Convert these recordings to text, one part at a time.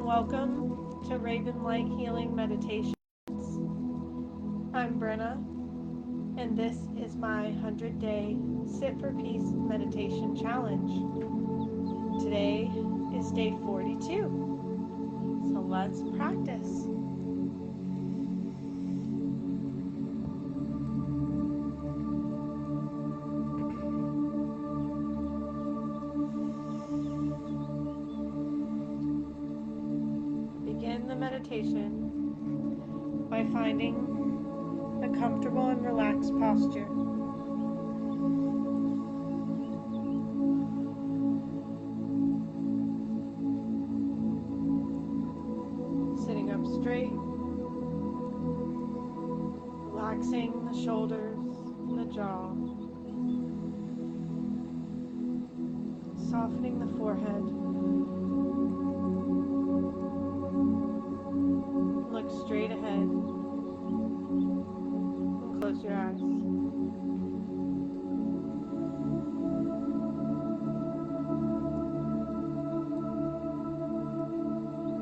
Welcome to Raven Light Healing Meditations. I'm Brenna, and this is my 100-day Sit for Peace Meditation Challenge. Today is day 42, so let's practice. Begin the meditation by finding a comfortable and relaxed posture. Sitting up straight, relaxing the shoulders and the jaw, softening the forehead. Look straight ahead and close your eyes.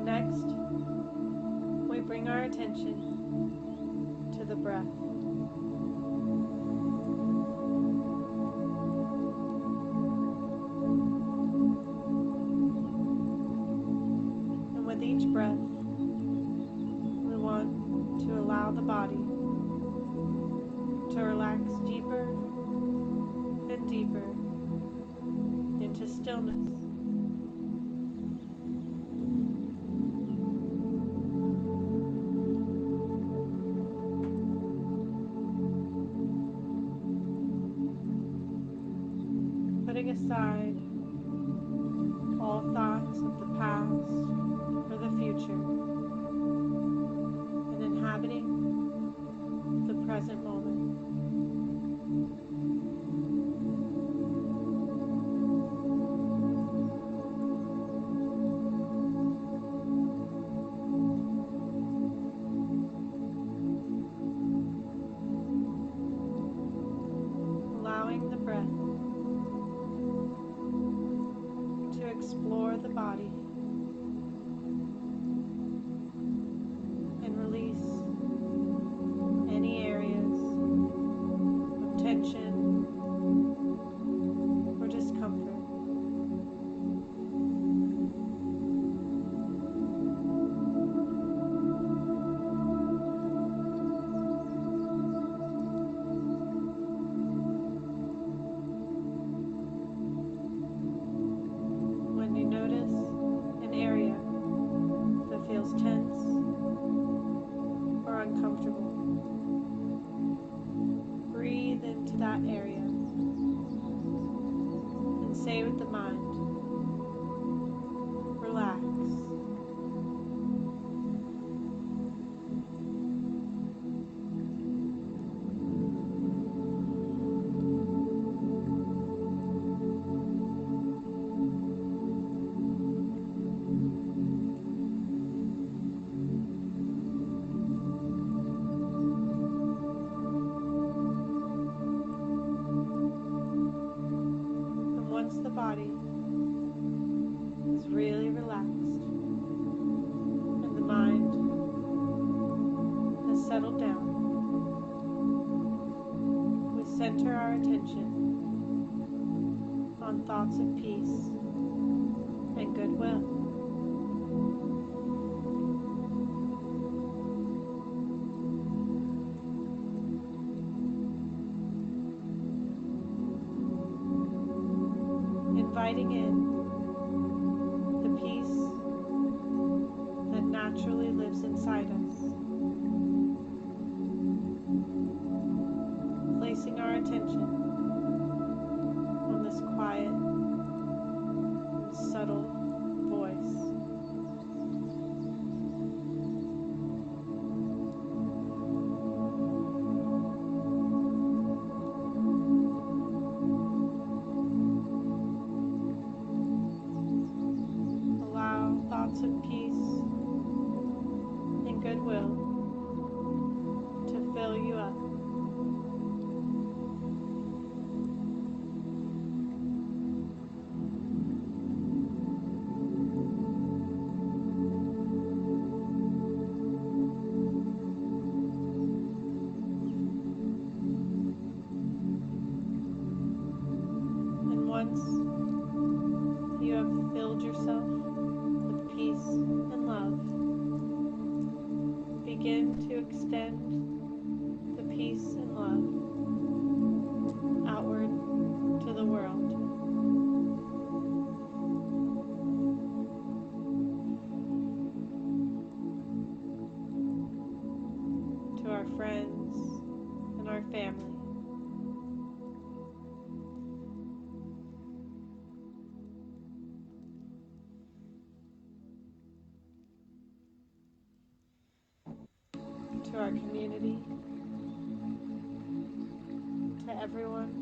Next, we bring our attention to the breath. And with each breath, we want to allow the body to relax deeper and deeper into stillness. Putting aside all thoughts of the past or the future and inhabiting the present moment. Allowing the breath to explore the body and release any areas of tension or discomfort. When you notice an area that feels tense or uncomfortable, breathe into that area and say with the mind, relax. And once the body is really relaxed and the mind has settled down, we center our attention on thoughts of peace and goodwill. Inviting in the peace that naturally lives inside us. Placing our attention on this quiet and subtle voice. Allow thoughts of peace and goodwill to fill you up. once you have filled yourself with peace and love, begin to extend the peace and love outward to the world. To our friends and our family. To our community. To everyone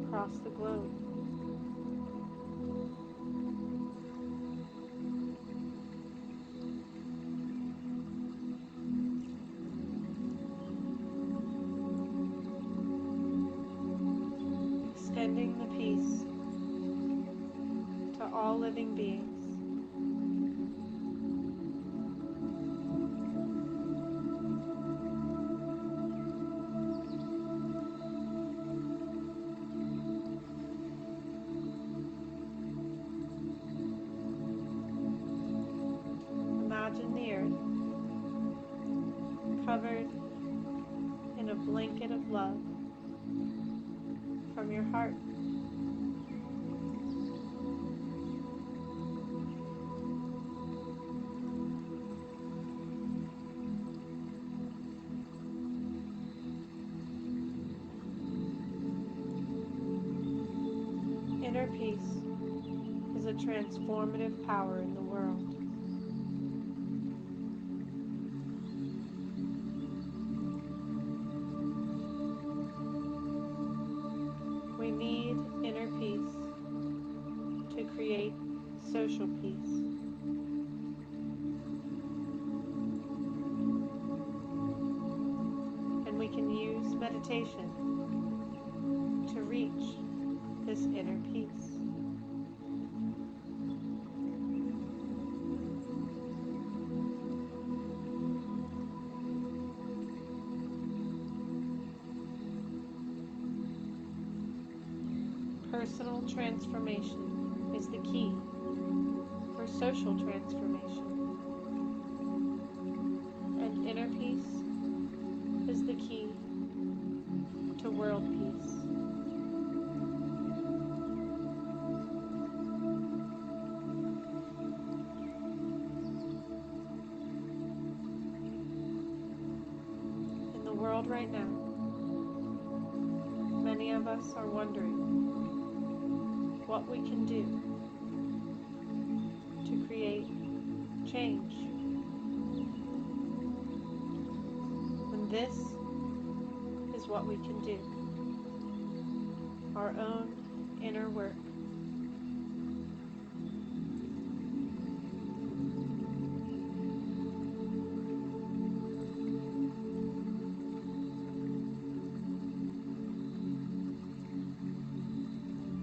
across the globe. Extending the peace to all living beings. Imagine the earth covered in a blanket of love from your heart. Inner peace is a transformative power in the world. We need inner peace to create social peace. And we can use meditation to reach this inner peace. Personal transformation is the key for social transformation. And inner peace is the key to world peace. In the world right now, many of us are wondering what we can do to create change. And this is what we can do. Our own inner work.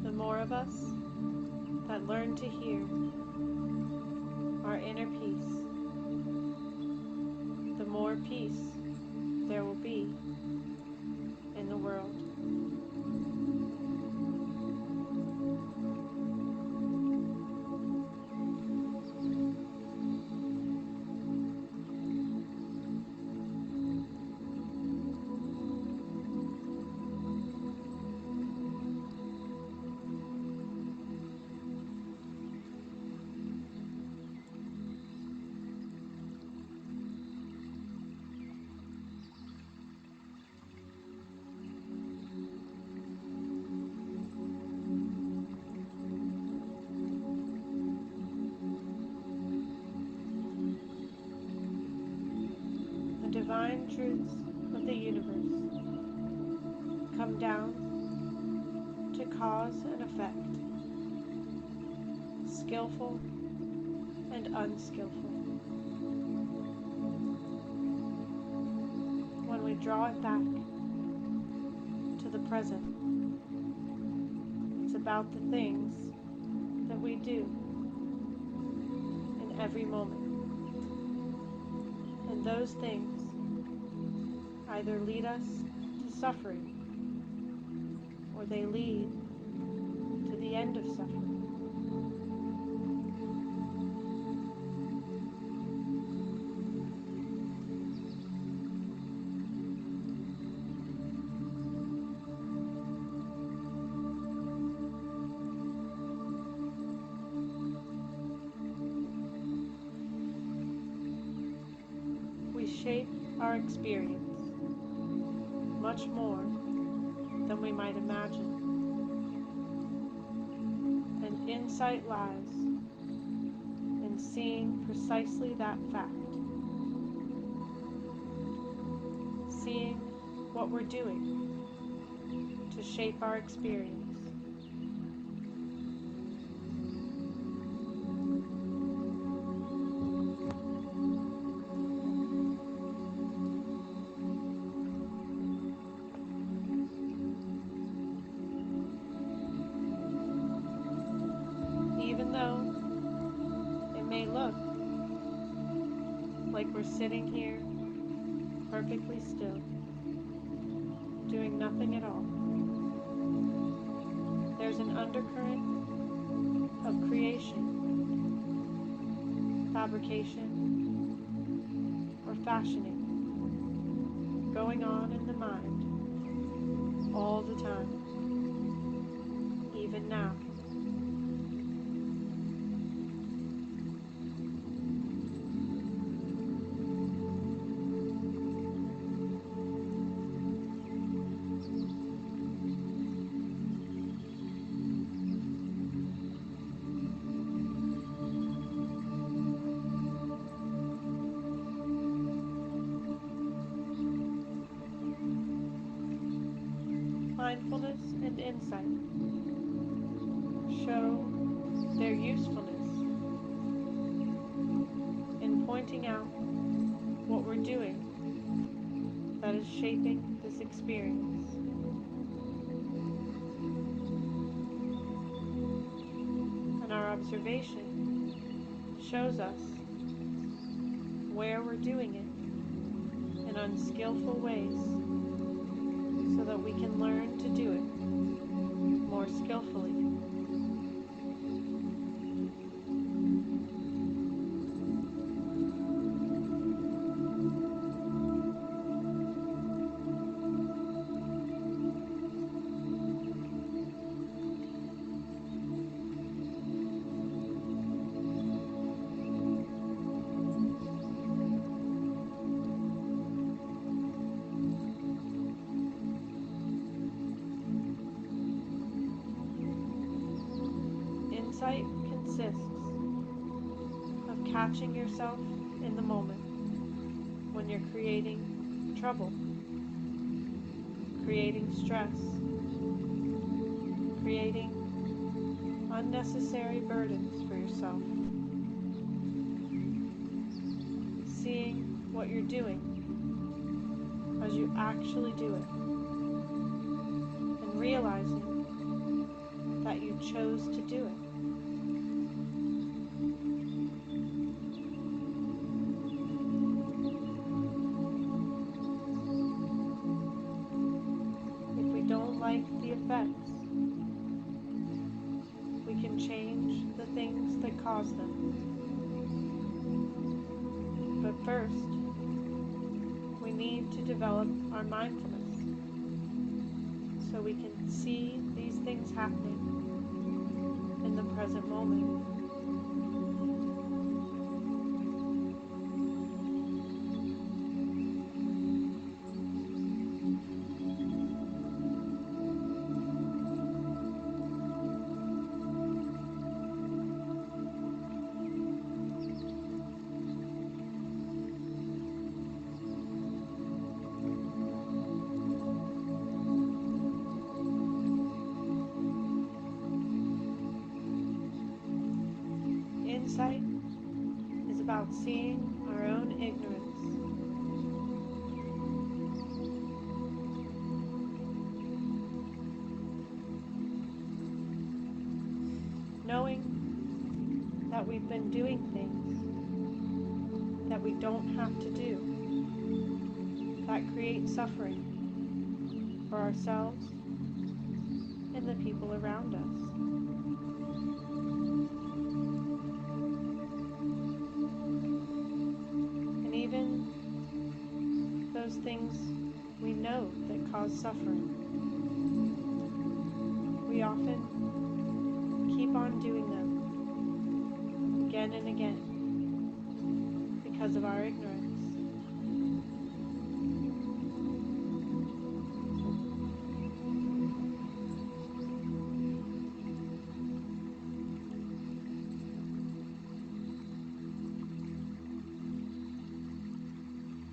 The more of us that learn to hear our inner peace, the more peace there will be in the world. The divine truths of the universe come down to cause and effect, skillful and unskillful. When we draw it back to the present, it's about the things that we do in every moment. And those things either lead us to suffering or they lead end of suffering. We shape our experience much more than we might imagine. And insight lies in seeing precisely that fact. Seeing what we're doing to shape our experience. Even though it may look like we're sitting here perfectly still, doing nothing at all, there's an undercurrent of creation, fabrication, or fashioning going on in the mind all the time, even now. Mindfulness and insight show their usefulness in pointing out what we're doing that is shaping this experience. And our observation shows us where we're doing it in unskillful ways so that we can learn to do it more skillfully. Insight consists of catching yourself in the moment when you're creating trouble, creating stress, creating unnecessary burdens for yourself, seeing what you're doing as you actually do it, and realizing that you chose to do it. If we don't like the effects, we can change the things that cause them. But first, we need to develop our mindfulness so we can see these things happening in the present moment. Insight is about seeing our own ignorance, knowing that we've been doing things that we don't have to do, that create suffering for ourselves and the people around us. those things we know that cause suffering. We often keep on doing them again and again because of our ignorance.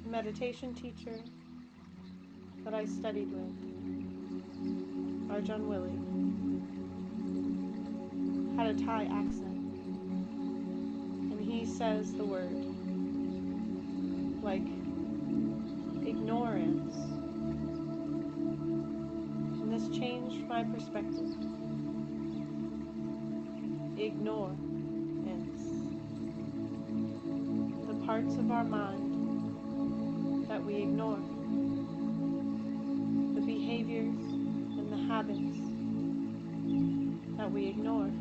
Meditation teacher that I studied with, Ajahn Willie, had a Thai accent, and he says the word like ignorance, and this changed my perspective. Ignorance, the parts of our mind that we ignore, the behaviors and the habits that we ignore.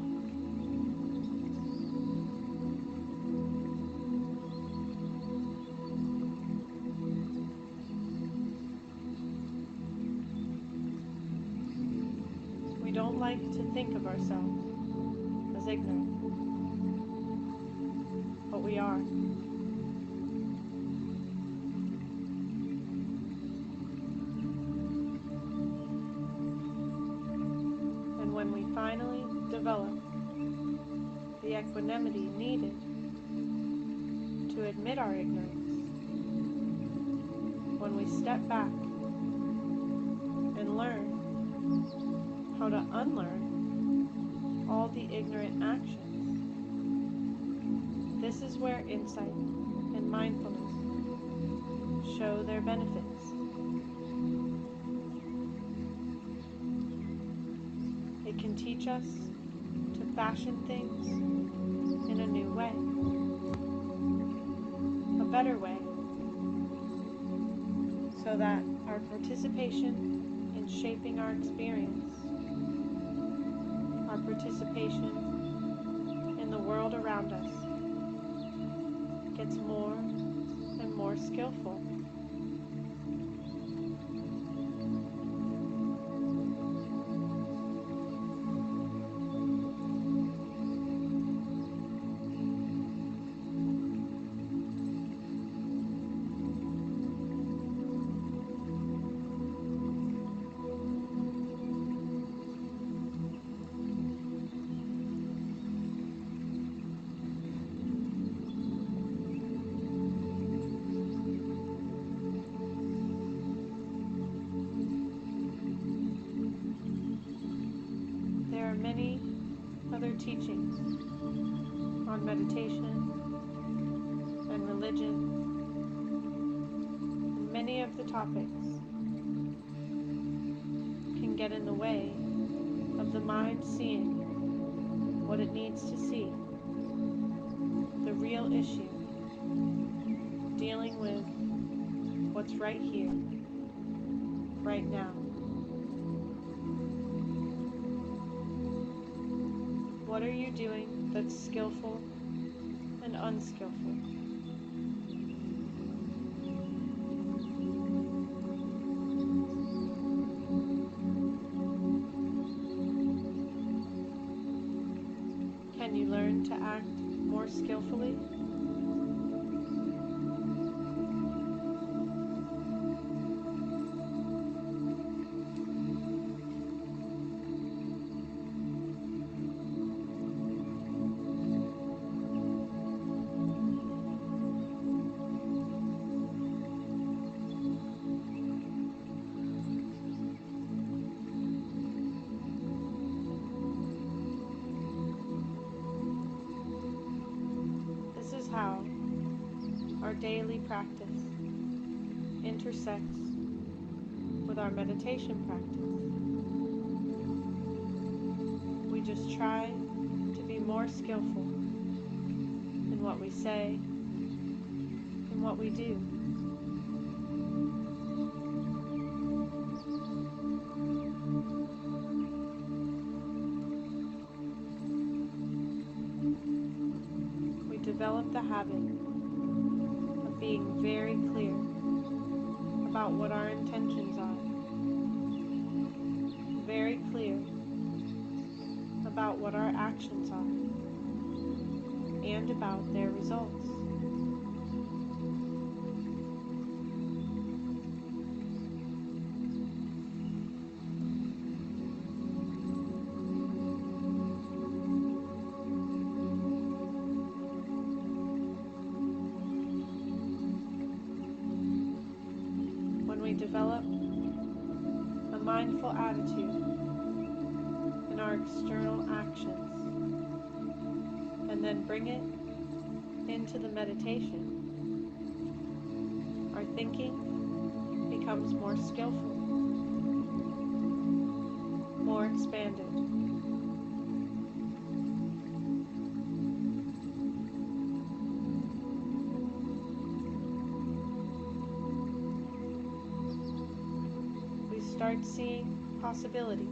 We don't like to think of ourselves as ignorant, but we are. When we finally develop the equanimity needed to admit our ignorance, when we step back and learn how to unlearn all the ignorant actions, this is where insight and mindfulness show their benefits. It can teach us to fashion things in a new way, a better way, so that our participation in shaping our experience, our participation in the world around us, gets more and more skillful. There are many other teachings on meditation and religion, and many of the topics can get in the way of the mind seeing what it needs to see, the real issue, dealing with what's right here, right now. What are you doing that's skillful and unskillful? Can you learn to act more skillfully? This is how our daily practice intersects with our meditation practice. We just try to be more skillful in what we say and what we do. We develop the habit of being very clear about what our intentions are, very clear about what our actions are, and about their results. When we develop a mindful attitude in our external actions, and then bring it into the meditation, our thinking becomes more skillful, more expanded. We start seeing possibilities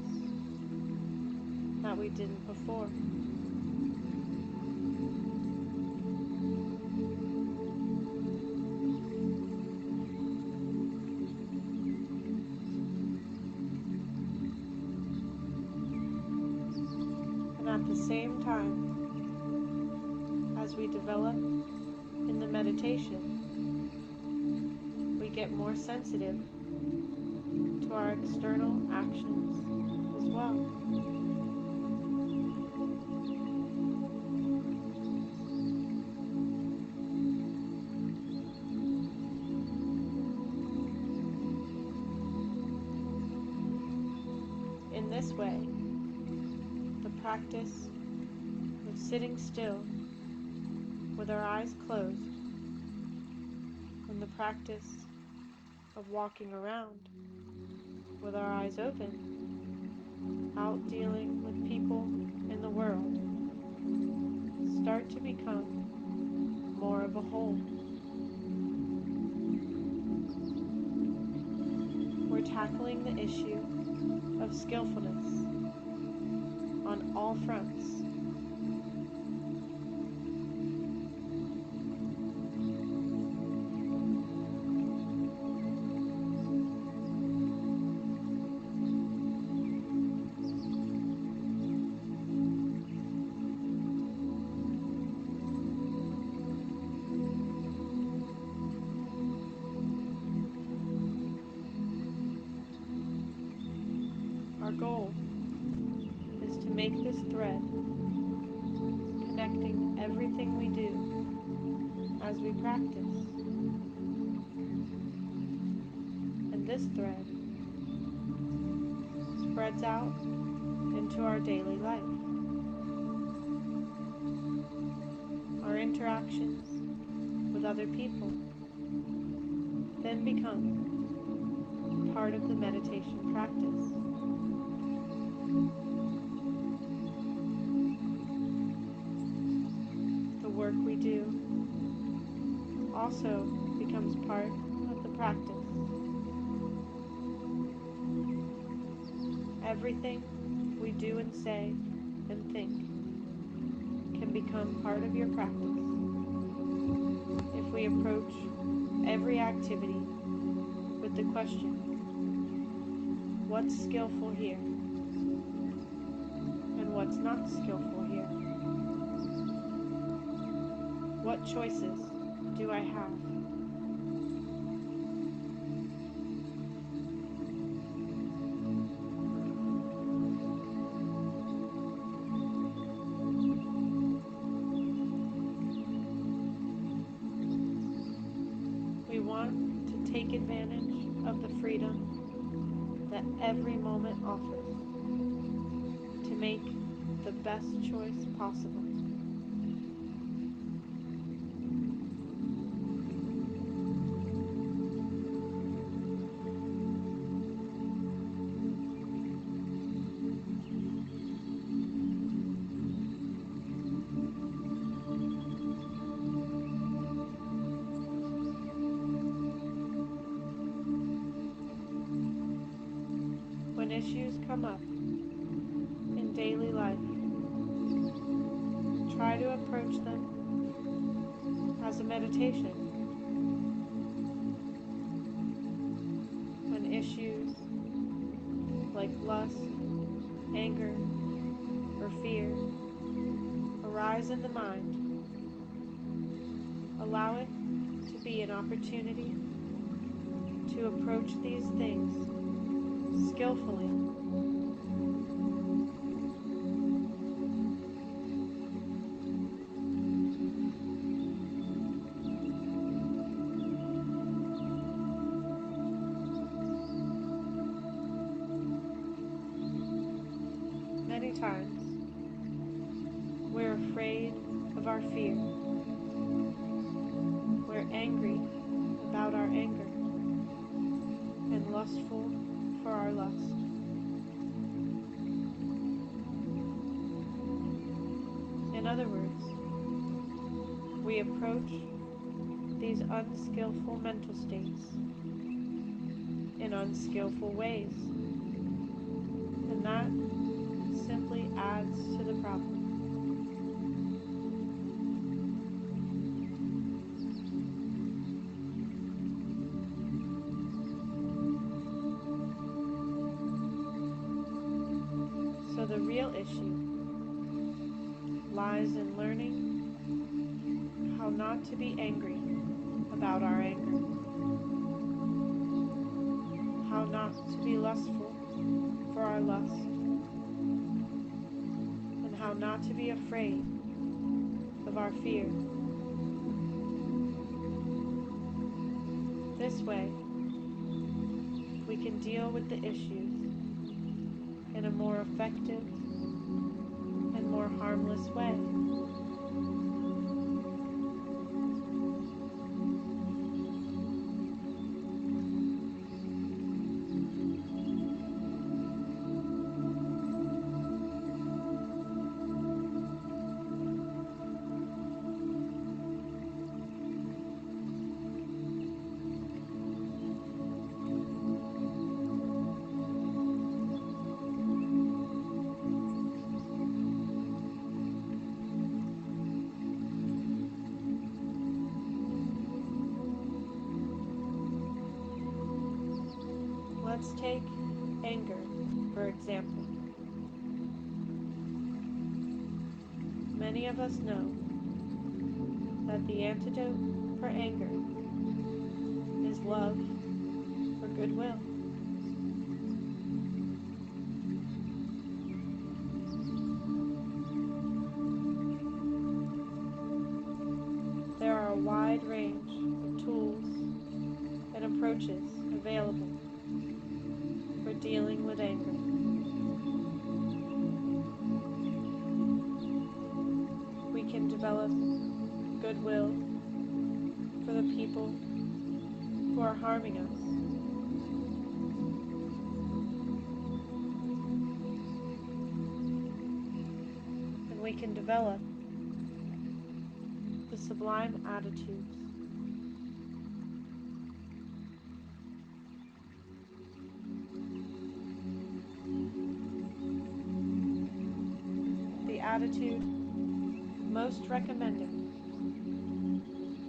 that we didn't before. And at the same time, as we develop in the meditation, we get more sensitive to our external actions as well. In this way, the practice of sitting still with our eyes closed and the practice of walking around with our eyes open, out dealing with people in the world, start to become more of a whole. We're tackling the issue of skillfulness on all fronts. Our goal is to make this thread connecting everything we do as we practice. And this thread spreads out into our daily life. Our interactions with other people then become part of the meditation practice. The work we do also becomes part of the practice. Everything we do and say and think can become part of your practice if we approach every activity with the question, what's skillful here and what's not skillful here? What choices do I have? We want to take advantage of the freedom that every moment offers to make the best choice possible. When issues come up in daily life, try to approach them as a meditation. lies in the mind. Allow it to be an opportunity to approach these things skillfully. Many times, we're afraid of our fear. We're angry about our anger and lustful for our lust. In other words, we approach these unskillful mental states in unskillful ways, and that simply adds to the problem. So the real issue lies in learning how not to be angry about our anger, how not to be lustful for our lust, and how not to be afraid of our fear. This way, we can deal with the issues in a more effective and more harmless way. Let's take anger, for example. Many of us know that the antidote for anger is love or goodwill. There are a wide range of tools and approaches available for dealing with anger. We can develop goodwill for the people who are harming us. And we can develop the sublime attitudes. The attitude most recommended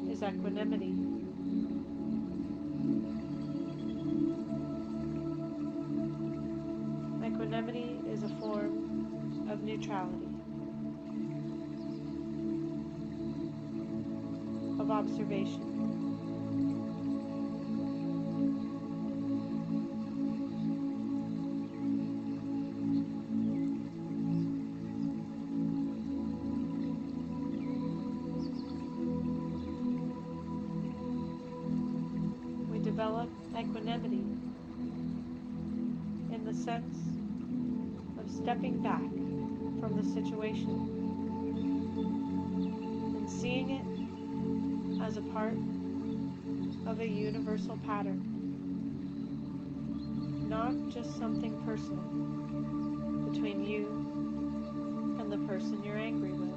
is equanimity. Equanimity is a form of neutrality, of observation. We develop equanimity in the sense of stepping back from the situation and seeing it as a part of a universal pattern, not just something personal between you and the person you're angry with.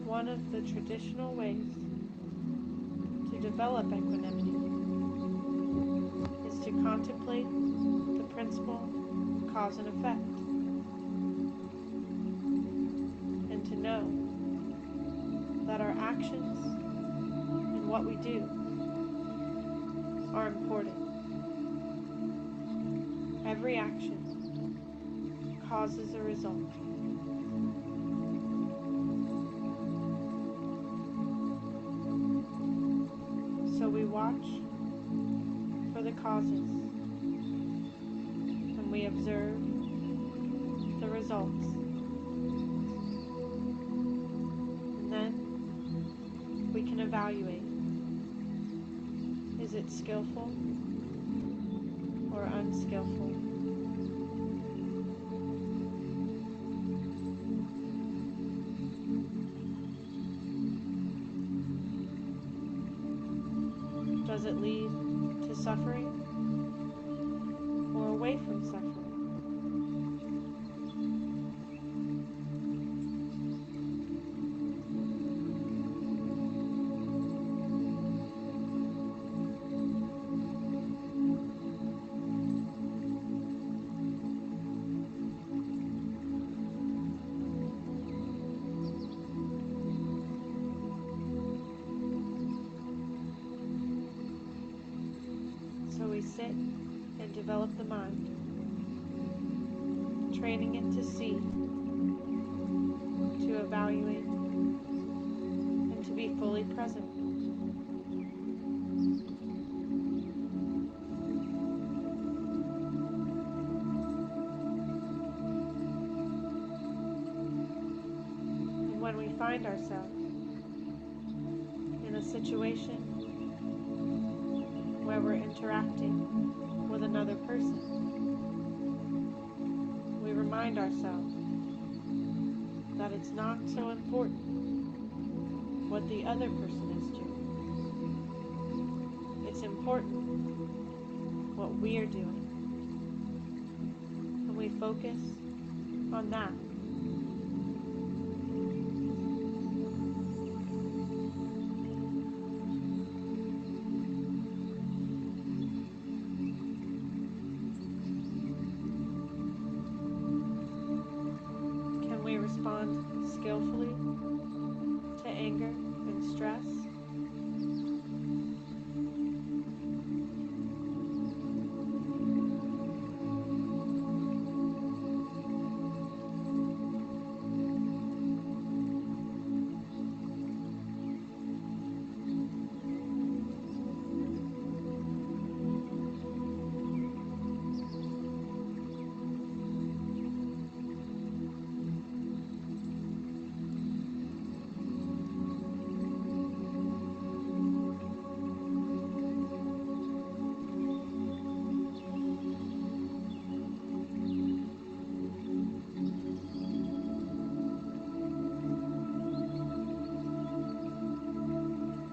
One of the traditional ways to develop equanimity is to contemplate the principle of cause and effect, and to know that our actions and what we do are important. Every action causes a result. So we watch for the causes, and we observe the results. And then we can evaluate, is it skillful or unskillful? Does it lead to suffering or away from suffering? So we sit and develop the mind, training it to see, to evaluate, and to be fully present. And when we find ourselves in a situation where we're interacting with another person, we remind ourselves that it's not so important what the other person is doing. It's important what we're doing. And we focus on that. Can we respond skillfully to anger and stress?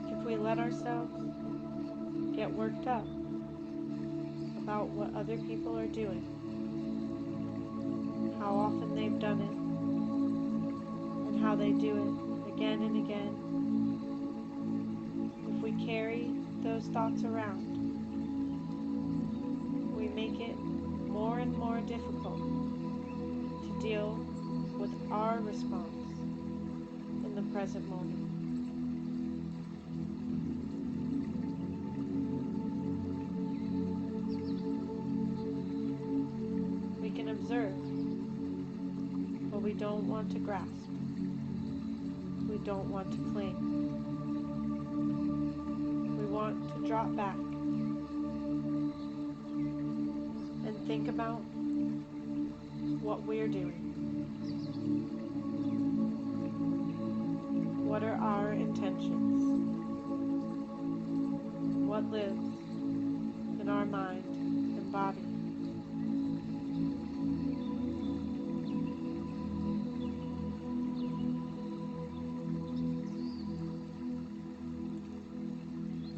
If we let ourselves get worked up about what other people are doing, how often they've done it, and how they do it again and again, if we carry those thoughts around, we make it more and more difficult to deal with our response in the present moment. We can observe, but we don't want to grasp. We don't want to cling. We want to drop back and think about what we're doing. What are our intentions? What lives in our mind and body?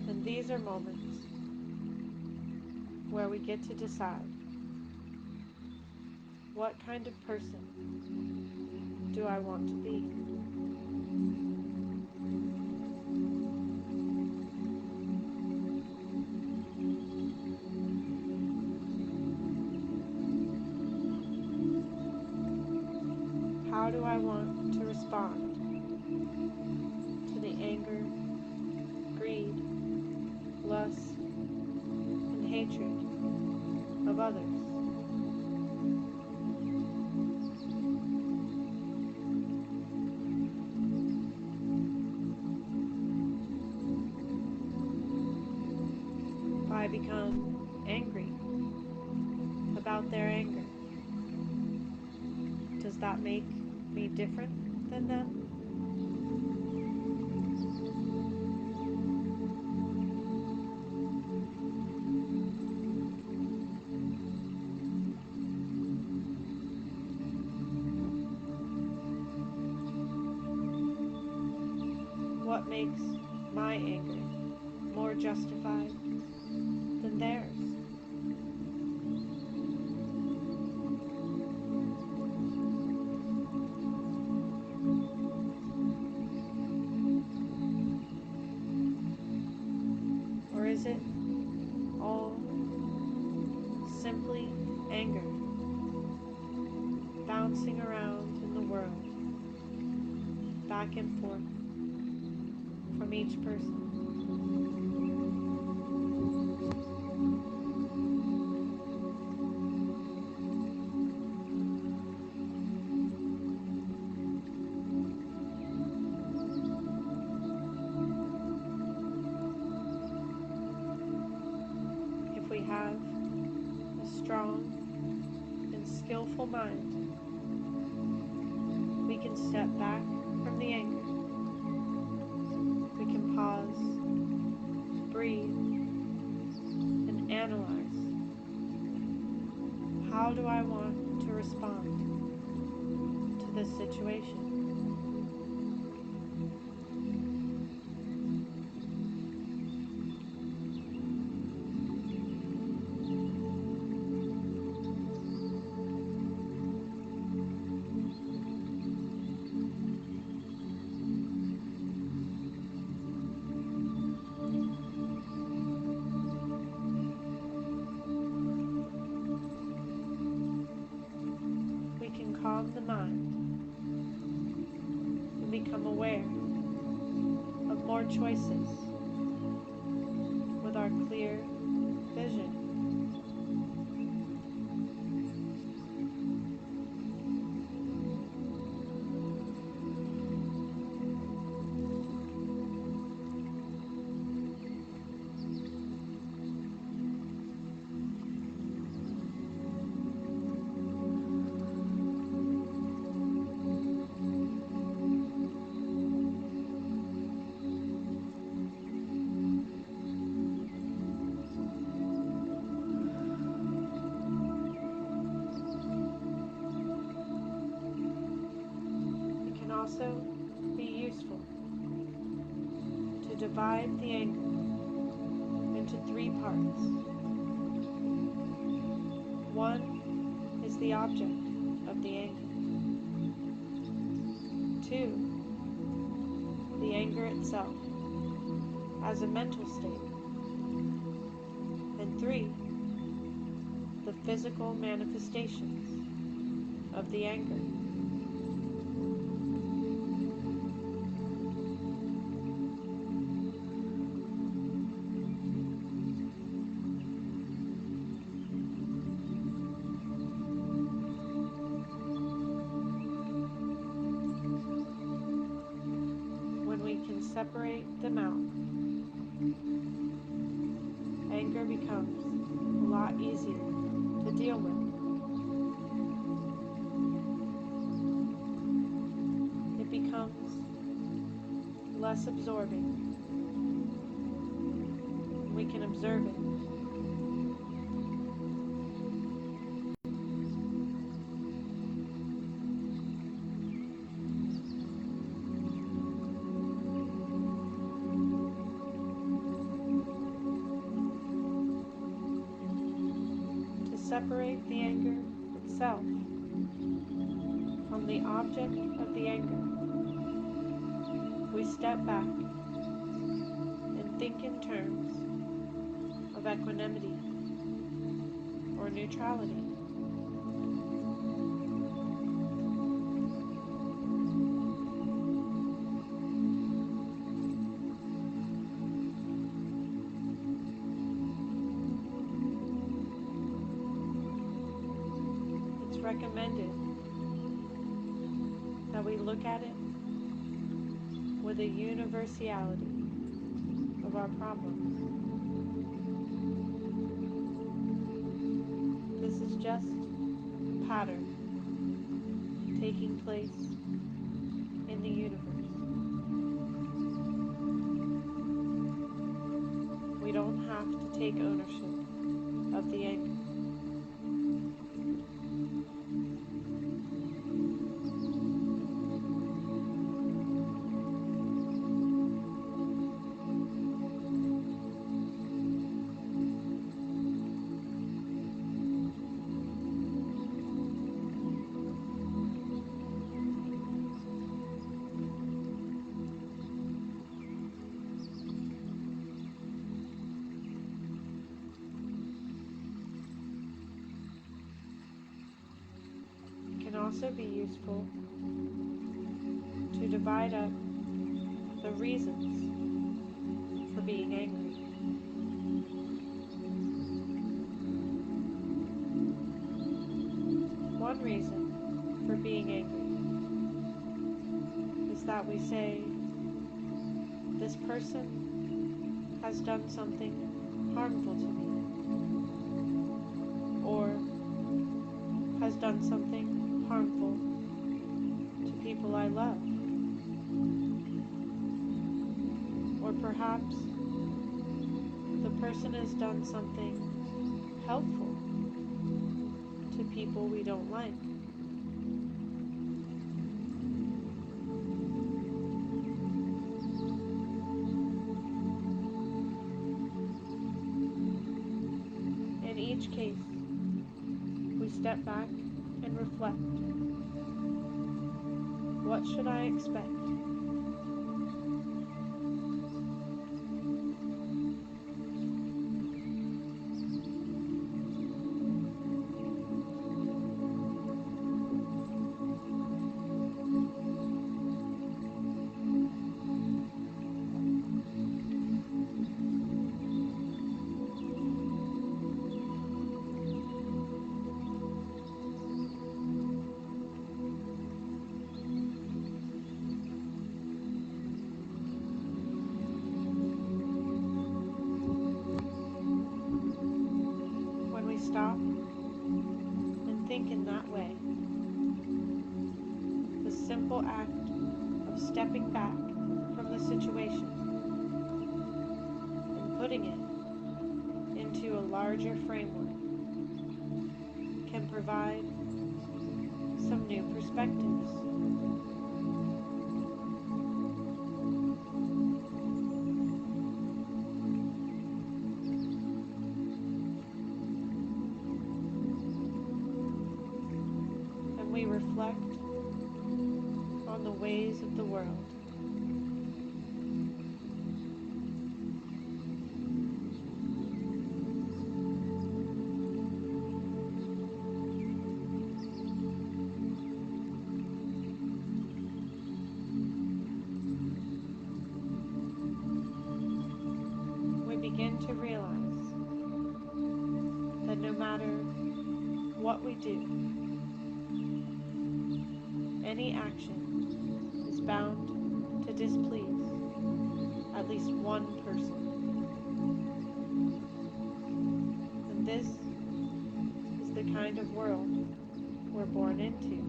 And these are moments where we get to decide, what kind of person do I want to be? how do I want to respond to the anger, greed, lust, and hatred of others? If I become angry about their anger, does that make me different than them? What makes my anger more justified than theirs? Or is it all simply anger bouncing around in the world, back and forth from each person? If we have a strong and skillful mind, we can step back from the anger. We can pause, breathe, and analyze. How do I want to respond to this situation? We can calm the mind and become aware of more choices with our clear vision. It can also be useful to divide the anger into three parts. One is the object of the anger. Two, the anger itself as a mental state. And three, the physical manifestations of the anger. When we can separate them out, anger becomes a lot easier to deal with. It becomes less absorbing. We can observe it. To separate the anger itself from the object of the anger, we step back and think in terms of equanimity or neutrality. recommended that we look at it with a universality of our problems. This is just a pattern taking place in the universe. We don't have to take ownership of the anger. It can also be useful to divide up the reasons for being angry. One reason for being angry is that we say, this person has done something harmful to me, or has done something harmful to people I love. Or perhaps the person has done something helpful to people we don't like. In each case, we step back and reflect. What should I expect? When we stop and think in that way, the simple act of stepping back from the situation and putting it into a larger framework can provide some new perspectives. And we reflect on the ways of the world. We begin to realize that no matter what we do, any action is bound to displease at least one person. And this is the kind of world we're born into.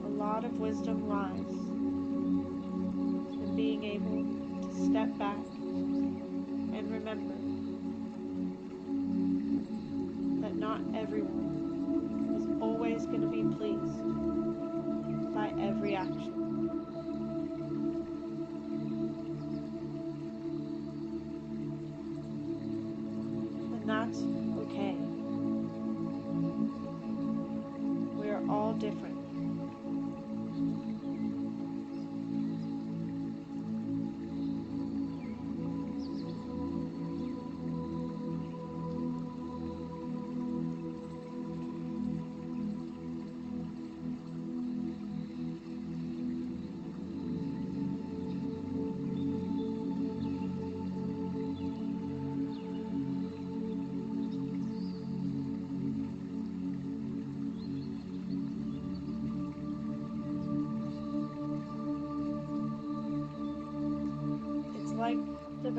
A lot of wisdom lies in being able to step back and remember that not everyone is always going to be pleased by every action. And that's okay. We are all different.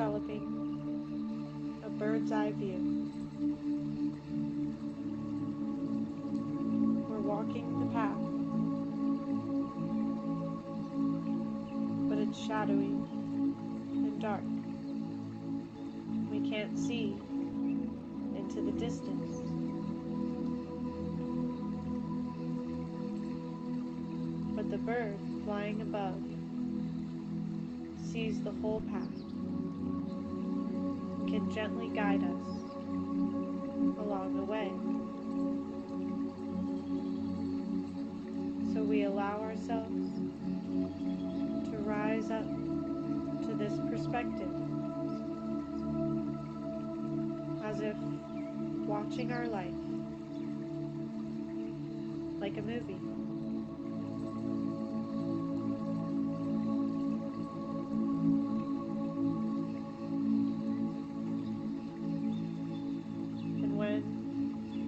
developing a bird's eye view. We're walking the path, but it's shadowy and dark. We can't see into the distance. But the bird flying above sees the whole path and can gently guide us along the way. So we allow ourselves to rise up to this perspective, as if watching our life like a movie. And when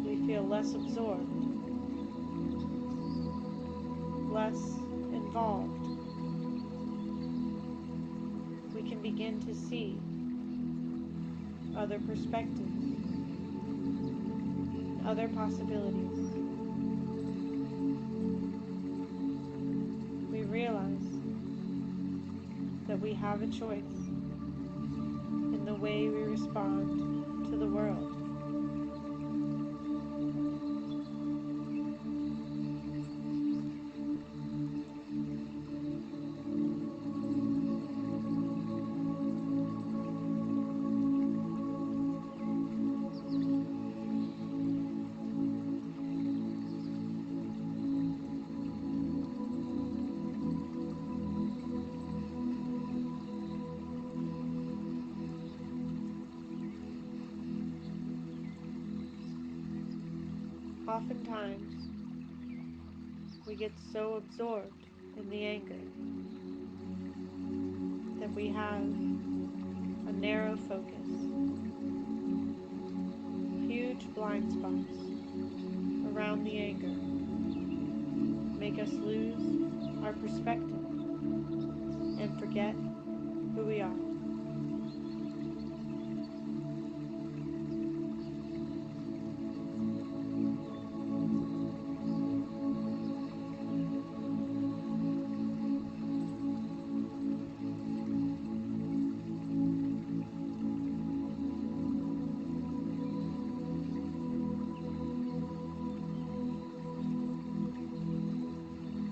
we feel less absorbed, less involved, we can begin to see other perspectives, other possibilities. We realize that we have a choice in the way we respond to the world. Oftentimes, we get so absorbed in the anger that we have a narrow focus, huge blind spots around the anger, make us lose our perspective and forget who we are.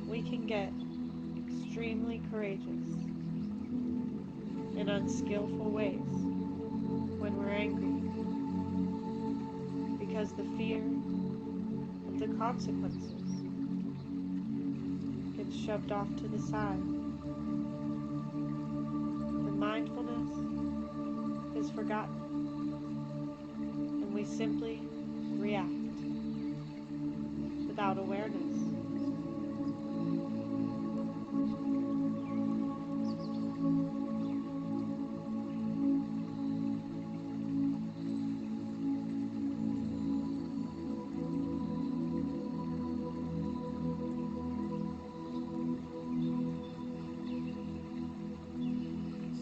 We can get extremely courageous in unskillful ways when we're angry, because the fear of the consequences gets shoved off to the side. The mindfulness is forgotten, and we simply react without awareness.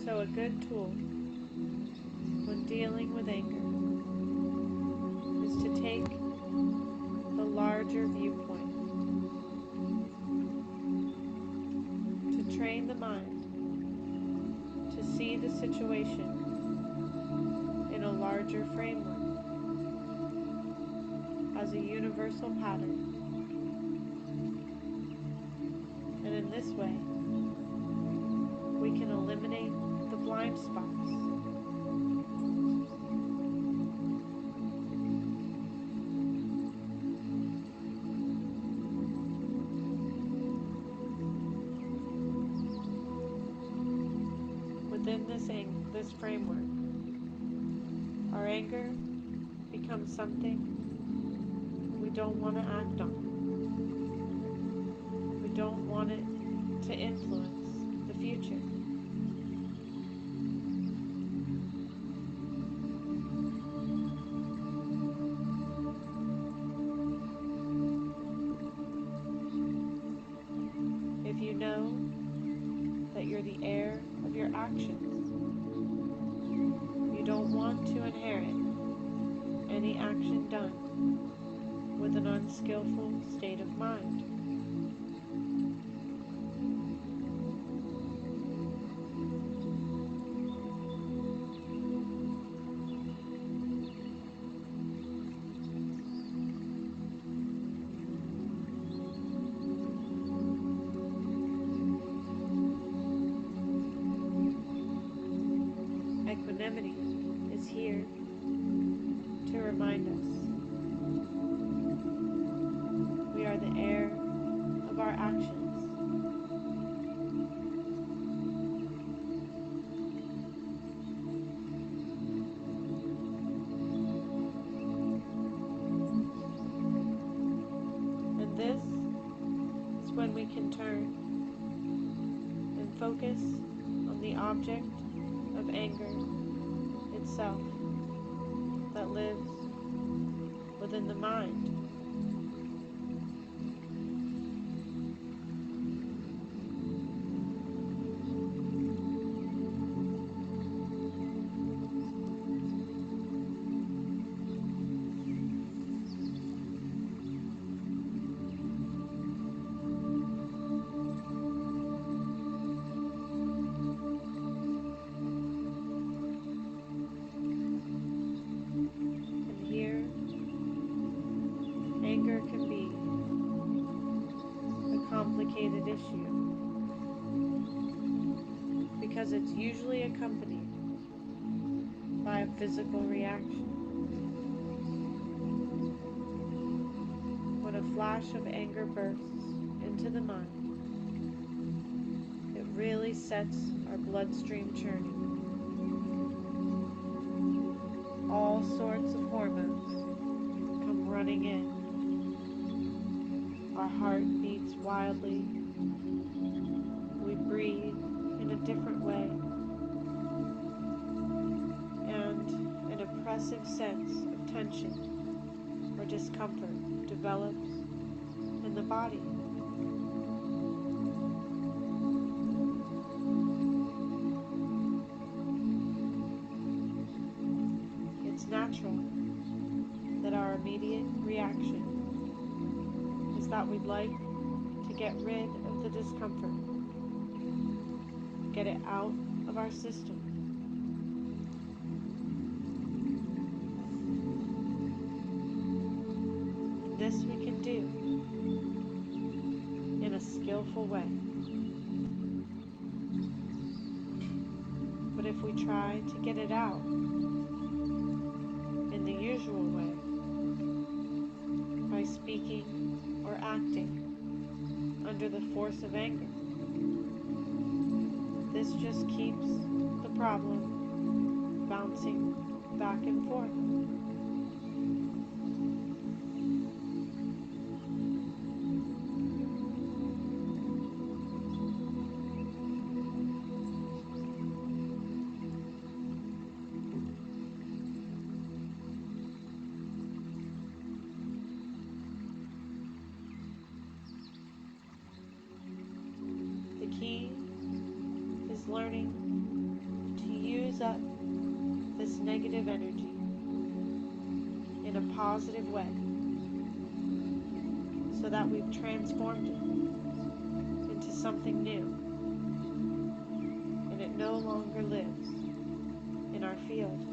So a good tool when dealing with anger is to take the larger viewpoint, to train the mind to see the situation in a larger framework, as a universal pattern. And in this way, we can eliminate the blind spots. Within this framework, our anger becomes something we don't want to act on. We don't want it to influence the future. If you know that you're the heir of your actions, don't want to inherit any action done with an unskillful state of mind. Equanimity is here to remind us we are the heir of our actions. And this is when we can turn and focus on the object of anger itself that lives within the mind. And here, anger can be a complicated issue because it's usually accompanied by a physical reaction. When a flash of anger bursts into the mind, it really sets our bloodstream churning. All sorts of hormones come running in. Our heart beats wildly. We breathe in a different way. And an oppressive sense of tension or discomfort develops in the body. It's natural that our immediate reaction is that we'd like to get rid of the discomfort, get it out of our system. This we can do in a skillful way. But if we try to get it out in the usual way, by speaking or acting under the force of anger, this just keeps the problem bouncing back and forth. The key is learning to use up this negative energy in a positive way so that we've transformed it into something new and it no longer lives in our field.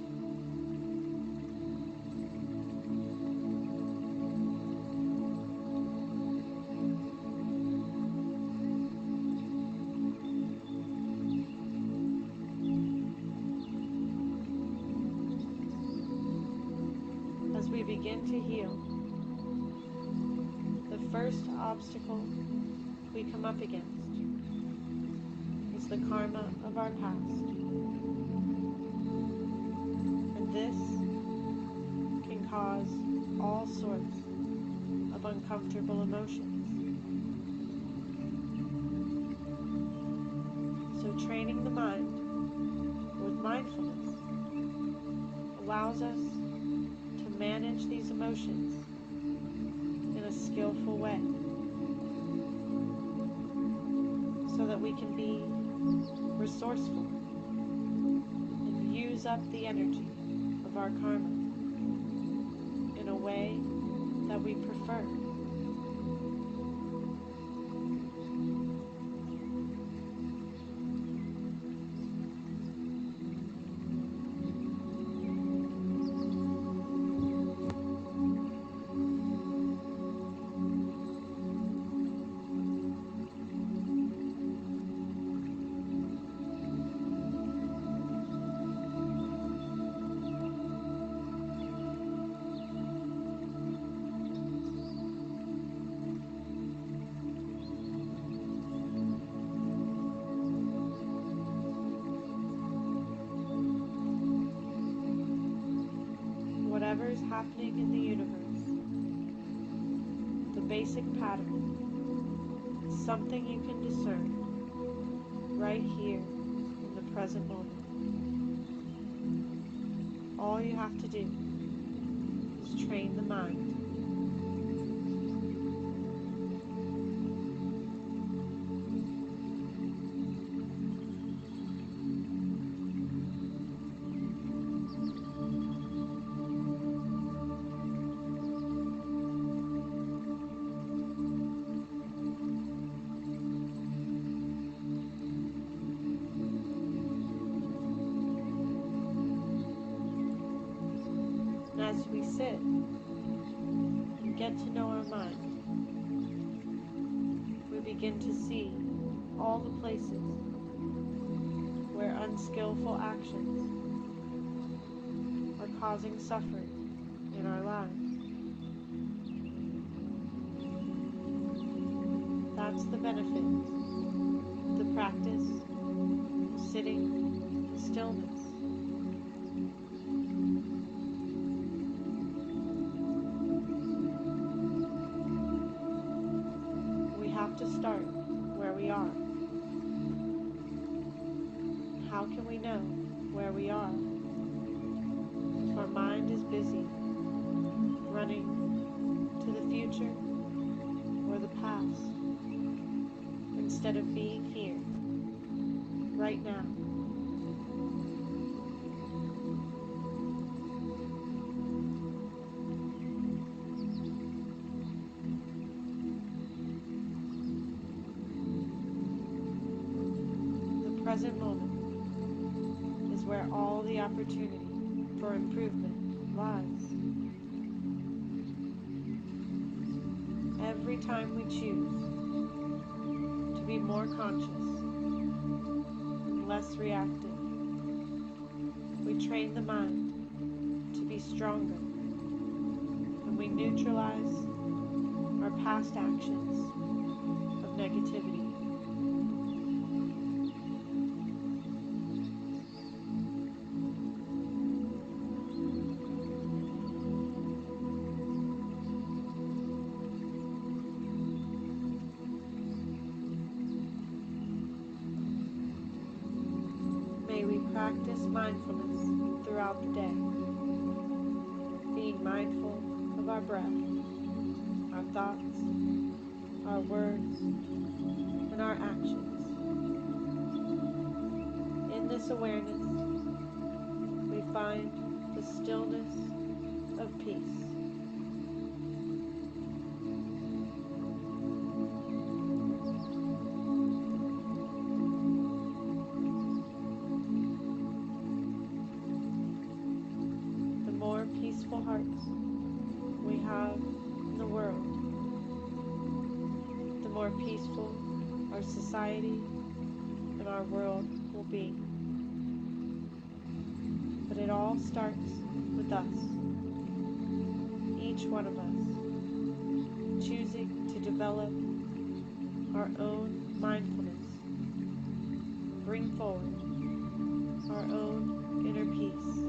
As we begin to heal, the first obstacle we come up against is the karma of our past. And this can cause all sorts of uncomfortable emotions. So training the mind with mindfulness allows us to manage these emotions in a skillful way so that we can be resourceful and use use up the energy of our karma in a way that we prefer. Whatever is happening in the universe, the basic pattern is something you can discern right here in the present moment. All you have to do is train the mind. And as we sit and get to know our mind, we begin to see all the places where unskillful actions are causing suffering in our lives. That's the benefit of the practice of sitting in stillness. We have to start where we are. How can we know where we are if our mind is busy running to the future or the past instead of being here, right now? The present moment is where all the opportunity for improvement lies. Every time we choose to be more conscious and less reactive, we train the mind to be stronger, and we neutralize our past actions of negativity. May we practice mindfulness throughout the day, being mindful of our breath, our thoughts, our words, and our actions. In this awareness, we find the stillness of peace. The more peaceful hearts we have in the world, the more peaceful our society and our world will be. But it all starts with us, each one of us, choosing to develop our own mindfulness, bring forward our own inner peace.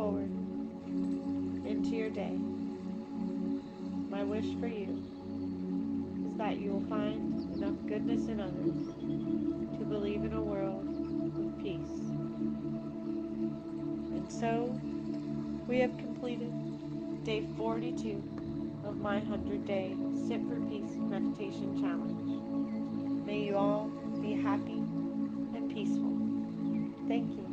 forward into your day. My wish for you is that you will find enough goodness in others to believe in a world of peace. And so we have completed day 42 of my 100-day Sit for Peace meditation challenge. May you all be happy and peaceful. Thank you.